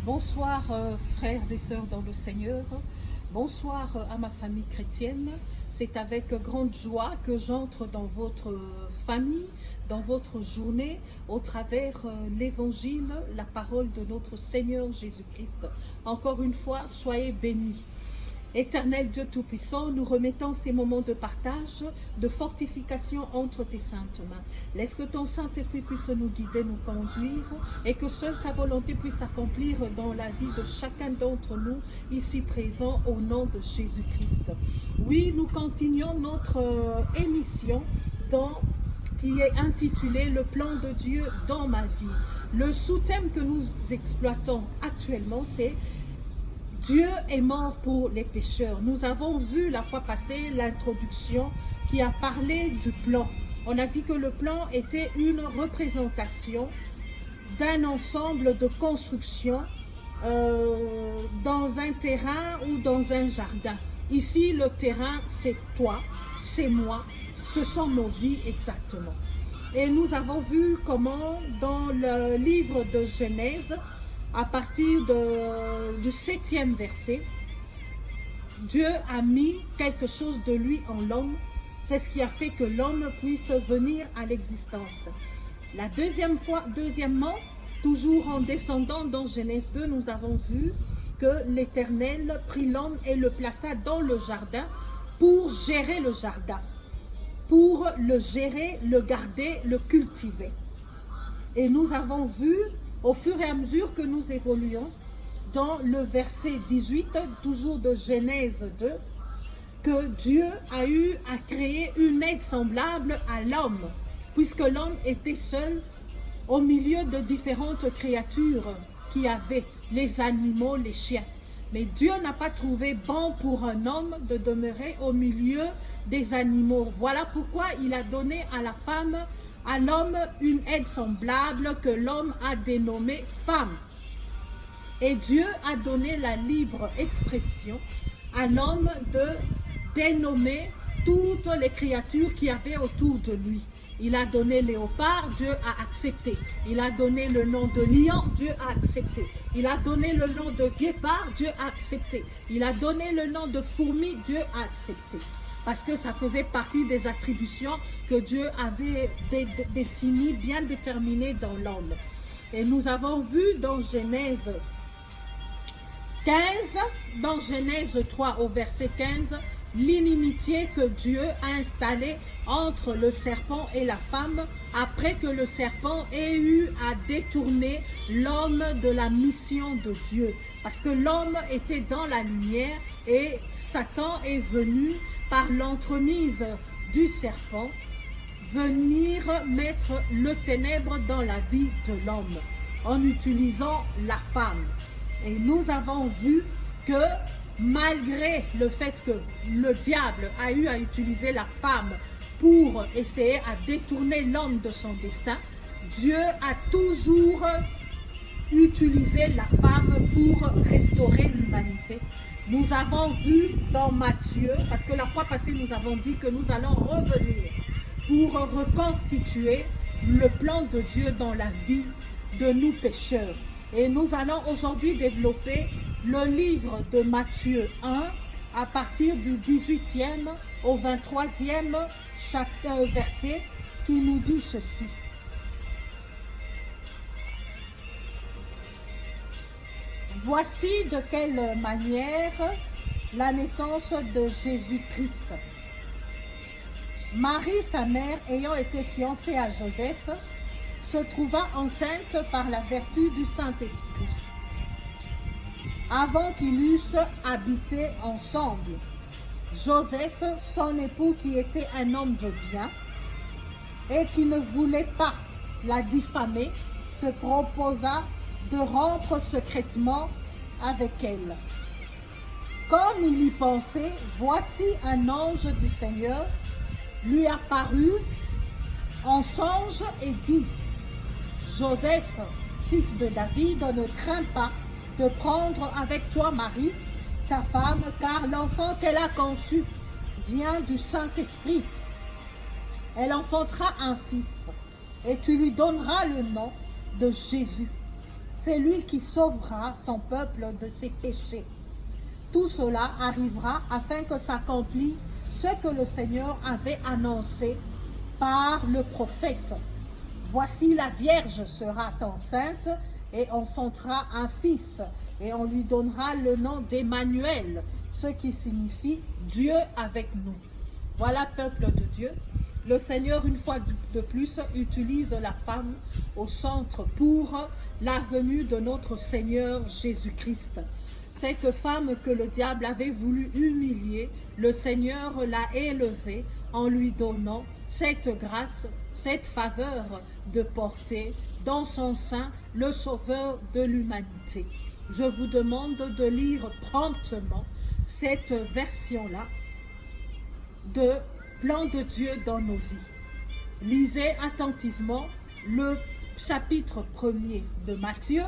Bonsoir frères et sœurs dans le Seigneur, bonsoir à ma famille chrétienne. C'est avec grande joie que j'entre dans votre famille, dans votre journée, au travers l'évangile, la parole de notre Seigneur Jésus-Christ. Encore une fois, soyez bénis. Éternel Dieu Tout-Puissant, nous remettons ces moments de partage, de fortification entre tes saintes mains. Laisse que ton Saint-Esprit puisse nous guider, nous conduire et que seule ta volonté puisse s'accomplir dans la vie de chacun d'entre nous ici présents au nom de Jésus-Christ. Oui, nous continuons notre émission qui est intitulée « Le plan de Dieu dans ma vie ». Le sous-thème que nous exploitons actuellement, c'est Dieu est mort pour les pécheurs. Nous avons vu la fois passée l'introduction qui a parlé du plan. On a dit que le plan était une représentation d'un ensemble de constructions dans un terrain ou dans un jardin. Ici, le terrain, c'est toi, c'est moi, ce sont nos vies exactement. Et nous avons vu comment dans le livre de Genèse, à partir du 7e verset, Dieu a mis quelque chose de lui en l'homme. C'est ce qui a fait que l'homme puisse venir à l'existence. La deuxièmement, toujours en descendant dans Genèse 2, nous avons vu que l'Éternel prit l'homme et le plaça dans le jardin pour gérer le jardin, pour le gérer, le garder, le cultiver. Et nous avons vu au fur et à mesure que nous évoluons, dans le verset 18, toujours de Genèse 2, que Dieu a eu à créer une aide semblable à l'homme, puisque l'homme était seul au milieu de différentes créatures qui avaient les animaux, les chiens. Mais Dieu n'a pas trouvé bon pour un homme de demeurer au milieu des animaux. Voilà pourquoi il a donné à la femme, à l'homme, une aide semblable que l'homme a dénommée femme. Et Dieu a donné la libre expression à l'homme de dénommer toutes les créatures qui avaient autour de lui. Il a donné léopard, Dieu a accepté. Il a donné le nom de lion, Dieu a accepté. Il a donné le nom de guépard, Dieu a accepté. Il a donné le nom de fourmi, Dieu a accepté. Parce que ça faisait partie des attributions que Dieu avait définies, bien déterminées dans l'homme. Et nous avons vu dans Genèse 15, dans Genèse 3 au verset 15, l'inimitié que Dieu a installée entre le serpent et la femme après que le serpent ait eu à détourner l'homme de la mission de Dieu. Parce que l'homme était dans la lumière et Satan est venu par l'entremise du serpent, venir mettre le ténèbre dans la vie de l'homme en utilisant la femme. Et nous avons vu que malgré le fait que le diable a eu à utiliser la femme pour essayer à détourner l'homme de son destin, Dieu a toujours utilisé la femme pour restaurer l'humanité. Nous avons vu dans Matthieu, parce que la fois passée nous avons dit que nous allons revenir pour reconstituer le plan de Dieu dans la vie de nous pécheurs. Et nous allons aujourd'hui développer le livre de Matthieu 1 à partir du 18e au 23e verset qui nous dit ceci. Voici de quelle manière la naissance de Jésus-Christ. Marie, sa mère, ayant été fiancée à Joseph, se trouva enceinte par la vertu du Saint-Esprit. Avant qu'ils eussent habité ensemble, Joseph, son époux qui était un homme de bien et qui ne voulait pas la diffamer, se proposa de rompre secrètement avec elle. Comme il y pensait, voici un ange du Seigneur lui apparut en songe et dit: Joseph, fils de David, ne crains pas de prendre avec toi Marie, ta femme, car l'enfant qu'elle a conçu vient du Saint-Esprit. Elle enfantera un fils, et tu lui donneras le nom de Jésus. C'est lui qui sauvera son peuple de ses péchés. Tout cela arrivera afin que s'accomplisse ce que le Seigneur avait annoncé par le prophète. Voici la Vierge sera enceinte et enfantera un fils, et on lui donnera le nom d'Emmanuel, ce qui signifie Dieu avec nous. Voilà, peuple de Dieu. Le Seigneur, une fois de plus, utilise la femme au centre pour la venue de notre Seigneur Jésus-Christ. Cette femme que le diable avait voulu humilier, le Seigneur l'a élevée en lui donnant cette grâce, cette faveur de porter dans son sein le Sauveur de l'humanité. Je vous demande de lire promptement cette version-là de Plan de Dieu dans nos vies. Lisez attentivement le chapitre 1er de Matthieu,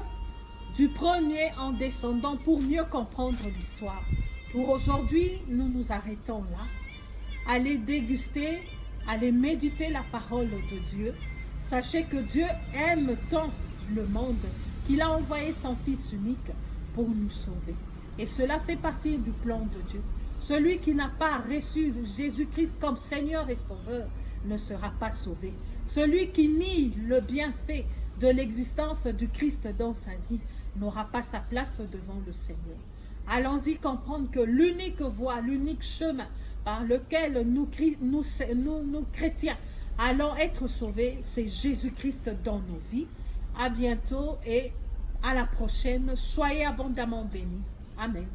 du 1er en descendant pour mieux comprendre l'histoire. Pour aujourd'hui, nous nous arrêtons là. Allez déguster, allez méditer la parole de Dieu. Sachez que Dieu aime tant le monde qu'il a envoyé son Fils unique pour nous sauver. Et cela fait partie du plan de Dieu. Celui qui n'a pas reçu Jésus-Christ comme Seigneur et Sauveur ne sera pas sauvé. Celui qui nie le bienfait de l'existence du Christ dans sa vie n'aura pas sa place devant le Seigneur. Allons-y comprendre que l'unique voie, l'unique chemin par lequel nous chrétiens allons être sauvés, c'est Jésus-Christ dans nos vies. À bientôt et à la prochaine. Soyez abondamment bénis. Amen.